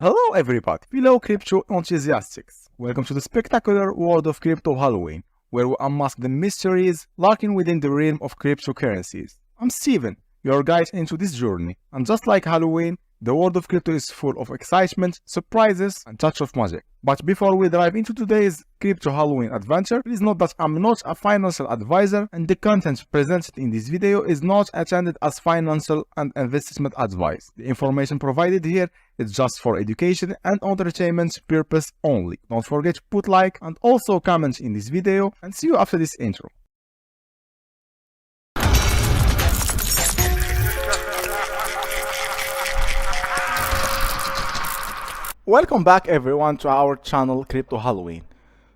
Hello everybody, fellow crypto enthusiasts. Welcome to the spectacular world of crypto Halloween, where we unmask the mysteries lurking within the realm of cryptocurrencies. I'm Steven, your guide into this journey, and just like Halloween, the world of crypto is full of excitement, surprises, and touch of magic. But before we dive into today's crypto Halloween adventure, please note that I'm not a financial advisor and the content presented in this video is not intended as financial and investment advice. The information provided here is just for education and entertainment purpose only. Don't forget to put like and also comment in this video, and see you after this intro. Welcome back everyone to our channel Crypto Halloween.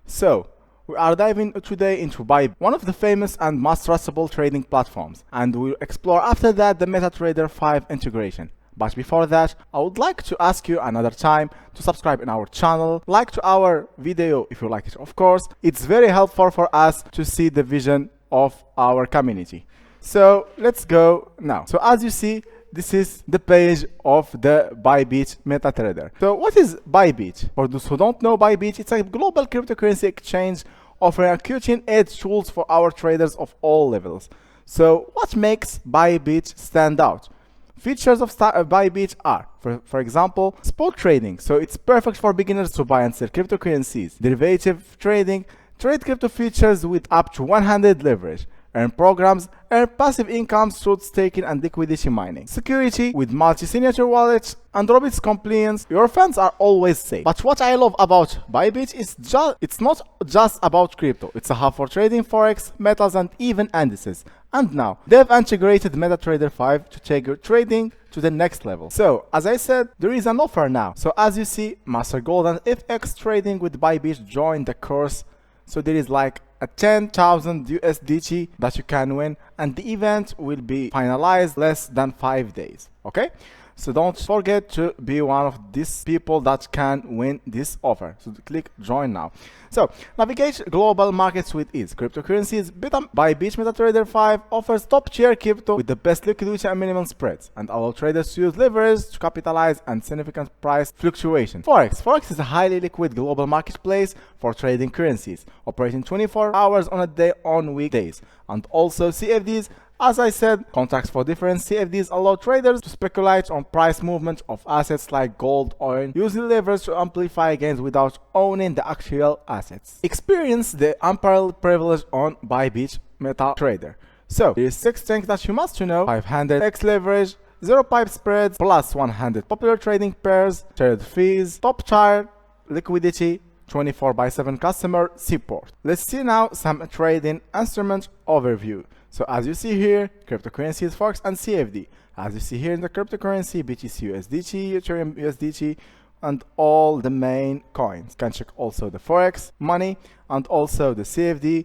So, we are diving today into Bybit, one of the famous and most trustable trading platforms, and we'll explore after that the MetaTrader 5 integration. But before that, I would like to ask you another time to subscribe in our channel, like to our video if you like it of course. It's very helpful for us to see the vision of our community. So let's go now. So as you see, this is the page of the Bybit Meta Trader. So what is Bybit? For those who don't know, Bybit, it's a global cryptocurrency exchange offering cutting-edge tools for our traders of all levels. So what makes Bybit stand out? Features of Bybit are, for example, spot trading. So it's perfect for beginners to buy and sell cryptocurrencies. Derivative trading, trade crypto futures with up to 100 leverage. Earn programs, earn passive income through staking and liquidity mining. Security with multi-signature wallets and Robit's compliance. Your funds are always safe. But what I love about Bybit is it's not just about crypto. It's a hub for trading forex, metals, and even indices. And now they've integrated MetaTrader 5 to take your trading to the next level. So as I said, there is an offer now. So as you see, Master Gold and FX trading with Bybit joined the course. So there is like a 10,000 USDT that you can win, and the event will be finalized less than 5 days. Okay, so don't forget to be one of these people that can win this offer. So click join now. So navigate global markets with ease. Cryptocurrencies. Bybit MetaTrader 5 offers top tier crypto with the best liquidity and minimum spreads, and allow traders to use leverage to capitalize on significant price fluctuation. Forex is a highly liquid global marketplace for trading currencies, operating 24 hours on a day on weekdays. And also CFDs. As I said, contracts for different CFDs allow traders to speculate on price movement of assets like gold, oil, using leverage to amplify gains without owning the actual assets. Experience the unparalleled privilege on Bybit Meta Trader. So, there is 6 things that you must know: 500x leverage, 0 pipe spreads, plus 100 popular trading pairs, trade fees, top tier liquidity, 24/7 customer support. Let's see now some trading instrument overview. So as you see here, cryptocurrencies, forex, and CFD. As you see here in the cryptocurrency, BTC USDT, Ethereum USDT, and all the main coins. You can check also the forex, money, and also the CFD,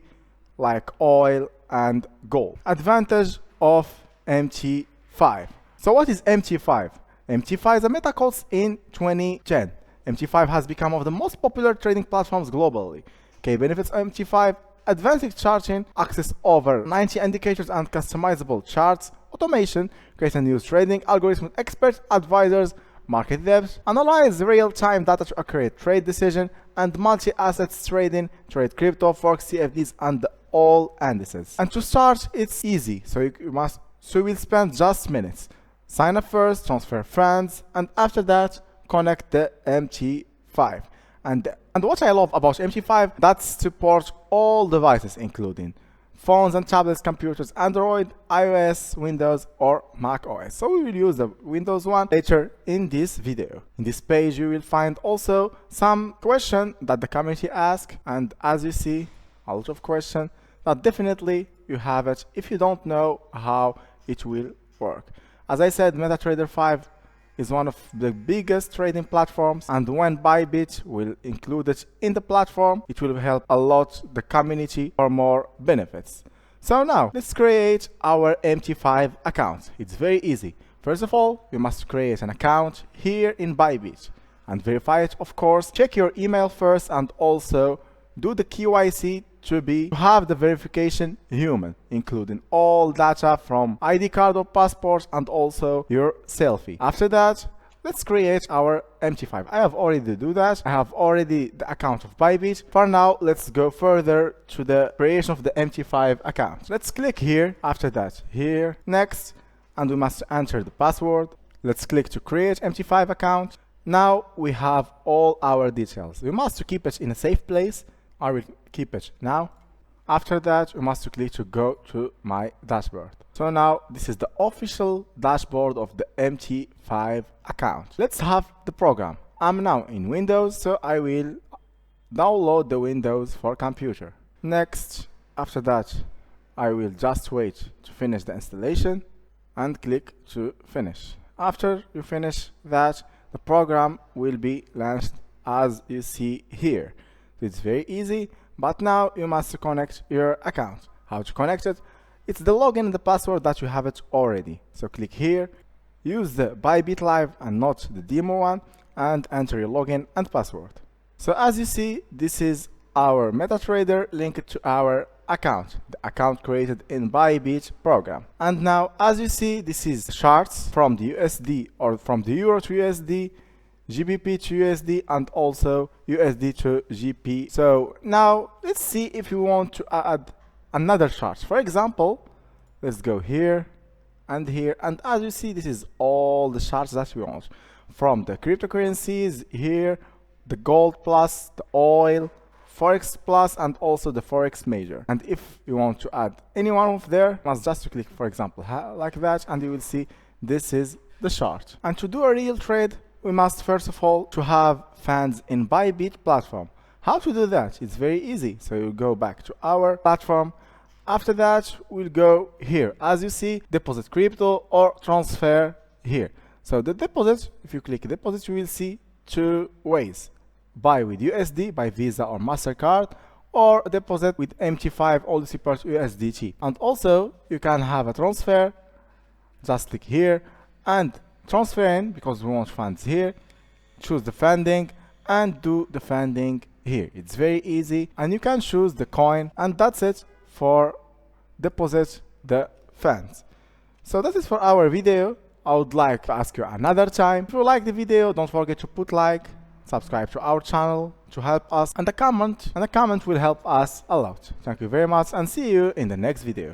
like oil and gold. Advantage of MT5. So what is MT5? MT5 is a meta course in 2010. MT5 has become one of the most popular trading platforms globally. Key benefits of MT5: advanced charting, access over 90 indicators and customizable charts, automation, create and use trading algorithms with expert advisors, market depth, analyze real-time data to accurate trade decision, and multi-assets trading, trade crypto, forex, CFDs, and all indices. And to start, it's easy. So you will spend just minutes. Sign up first, transfer funds, and after that, connect the MT5. And what I love about MT5, that supports all devices, including phones and tablets, computers, Android, iOS, Windows, or Mac OS. So we will use the Windows one later in this video. In this page, you will find also some questions that the community asked, and as you see, a lot of questions that definitely you have it if you don't know how it will work. As I said, MetaTrader 5 is one of the biggest trading platforms, and when Bybit will include it in the platform, it will help a lot the community for more benefits. So now let's create our MT5 account. It's very easy. First of all, you must create an account here in Bybit and verify it, of course. Check your email first and also do the KYC to have the verification human, including all data from ID card or passport and also your selfie. After that, let's create our MT5. I have already do that. I have already the account of Bybit. For now, let's go further to the creation of the MT5 account. Let's click here. After that, here, next, and we must enter the password. Let's click to create MT5 account. Now we have all our details. We must keep it in a safe place. I will keep it now. After that, we must click to go to my dashboard. So now this is the official dashboard of the MT5 account. Let's have the program. I'm now in Windows, so I will download the Windows for computer. Next, after that, I will just wait to finish the installation and click to finish. After you finish that, the program will be launched as you see here. It's very easy, but now you must connect your account. How to connect it? It's the login and the password that you have it already. So click here, use the Bybit Live and not the demo one, and enter your login and password. So as you see, this is our MetaTrader linked to our account, the account created in Bybit program. And now, as you see, this is charts from the USD or from the Euro to USD, GBP to USD, and also USD to GP. So now let's see if you want to add another chart. For example, let's go here, and as you see, this is all the charts that we want. From the cryptocurrencies here, the gold plus, the oil, Forex plus, and also the Forex major. And if you want to add any one of there, you must just click, for example, like that, and you will see this is the chart. And to do a real trade, we must first of all to have funds in Bybit platform. How to do that? It's very easy. So you go back to our platform. After that, we'll go here. As you see, deposit crypto or transfer here. So the deposit, if you click deposit, you will see two ways. Buy with USD, by Visa or MasterCard, or deposit with MT5 all support USDT. And also, you can have a transfer. Just click here and transfer in, because we want funds here. Choose the funding and do the funding here. It's very easy, and you can choose the coin, and that's it for deposit the funds. So that is for our video. I would like to ask you another time, if you like the video, don't forget to put like, subscribe to our channel to help us, and a comment will help us a lot. Thank you very much, and see you in the next video.